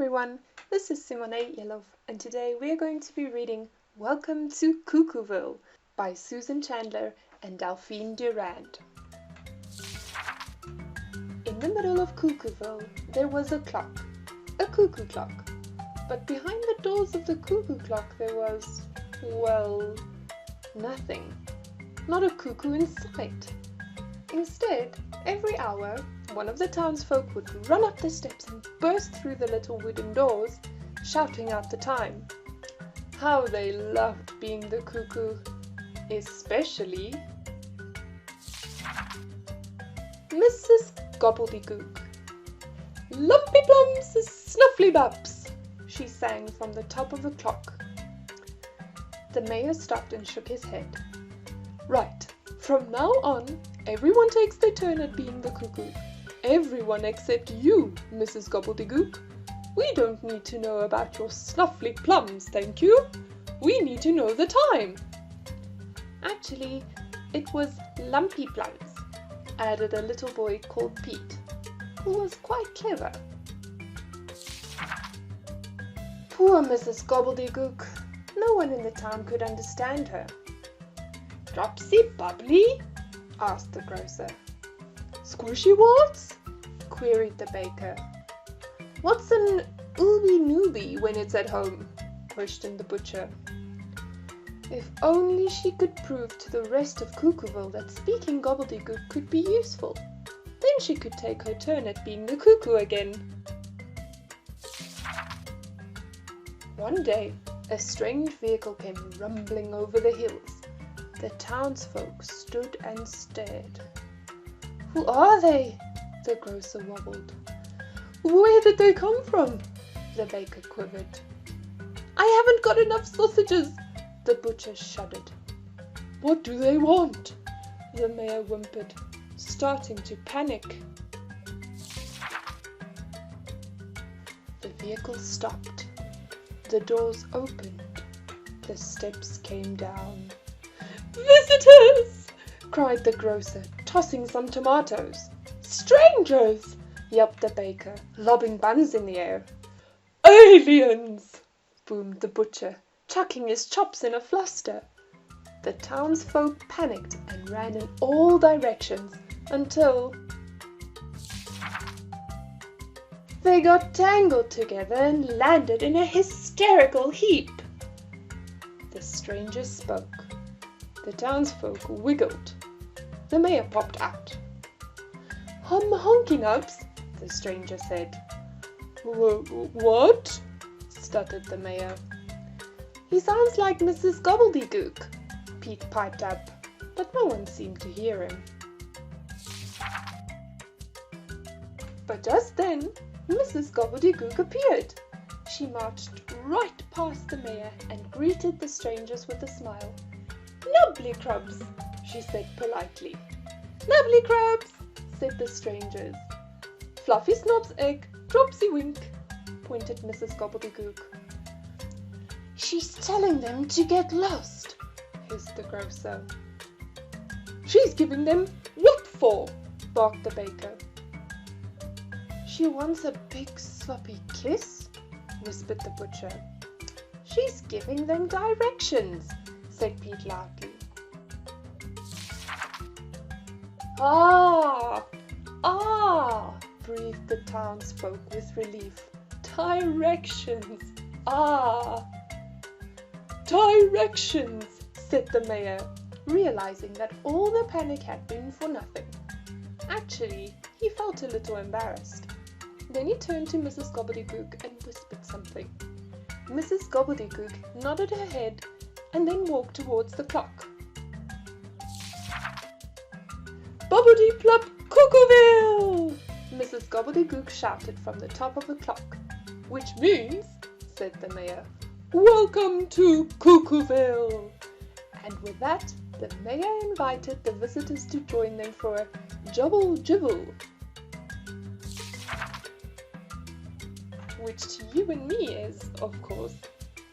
everyone, this is Simoné and today we are going to be reading Welcome to Cuckooville by Susan Chandler and Delphine Durand. In the middle of Cuckooville there was a clock, a cuckoo clock, but behind the doors of the cuckoo clock there was, well, nothing, not a cuckoo in sight. Instead, every hour, one of the townsfolk would run up the steps and burst through the little wooden doors, shouting out the time. How they loved being the cuckoo, especially Mrs. Gobbledygook. "Lumpy plums, snuffly baps," she sang from the top of the clock. The mayor stopped and shook his head. "Right, from now on, everyone takes their turn at being the cuckoo. Everyone except you, Mrs. Gobbledygook. We don't need to know about your snuffly plums, thank you. We need to know the time." Actually, it was lumpy plums, added a little boy called Pete, who was quite clever. Poor Mrs. Gobbledygook. No one in the town could understand her. "Dropsy bubbly?" asked the grocer. "Squishy what?" queried the baker. "What's an ooby-nooby when it's at home?" questioned the butcher. If only she could prove to the rest of Cuckooville that speaking gobbledygook could be useful. Then she could take her turn at being the cuckoo again. One day, a strange vehicle came rumbling over the hills. The townsfolk stood and stared. "Who are they?" the grocer wobbled. "Where did they come from?" the baker quivered. "I haven't got enough sausages," the butcher shuddered. "What do they want?" the mayor whimpered, starting to panic. The vehicle stopped. The doors opened. The steps came down. "Visitors!" cried the grocer, tossing some tomatoes. "Strangers!" yelped the baker, lobbing buns in the air. "Aliens!" boomed the butcher, chucking his chops in a fluster. The townsfolk panicked and ran in all directions until they got tangled together and landed in a hysterical heap. The strangers spoke. The townsfolk wiggled. The mayor popped out. "Honky nuts," the stranger said. "What?" stuttered the mayor. "He sounds like Mrs. Gobbledygook," Pete piped up, but no one seemed to hear him. But just then, Mrs. Gobbledygook appeared. She marched right past the mayor and greeted the strangers with a smile. "Nubbly crubs," she said politely. "Nubbly crabs," said the strangers. "Fluffy snob's egg, dropsy wink," pointed Mrs. Gobbledygook. "She's telling them to get lost," hissed the grocer. "She's giving them what for?" barked the baker. "She wants a big sloppy kiss," whispered the butcher. "She's giving them directions," said Pete loudly. "Ah! Ah!" breathed the townsfolk with relief. "Directions! Ah!" "Directions!" said the mayor, realizing that all the panic had been for nothing. Actually, he felt a little embarrassed. Then he turned to Mrs. Gobbledygook and whispered something. Mrs. Gobbledygook nodded her head and then walked towards the clock. "Bobbity-plop, Cuckooville!" Mrs. Gobbledygook shouted from the top of the clock. "Which means," said the mayor, "Welcome to Cuckooville!" And with that, the mayor invited the visitors to join them for a jobble-jibble, which to you and me is, of course,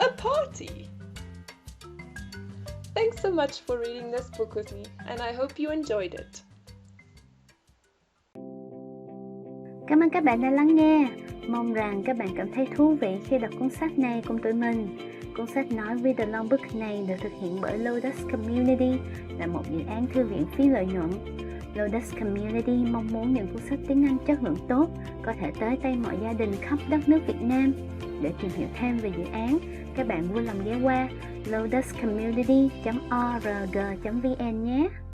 a party. Thanks so much for reading this book with me, and I hope you enjoyed it. Cảm ơn các bạn đã lắng nghe. Mong rằng các bạn cảm thấy thú vị khi đọc cuốn sách này cùng tụi mình. Cuốn sách nói Read Along Book này được thực hiện bởi Lotus Community, là một dự án thư viện phi lợi nhuận. Lotus Community mong muốn những cuốn sách tiếng Anh chất lượng tốt có thể tới tay mọi gia đình khắp đất nước Việt Nam. Để tìm hiểu thêm về dự án, các bạn vui lòng ghé qua lotuscommunity.org.vn nhé.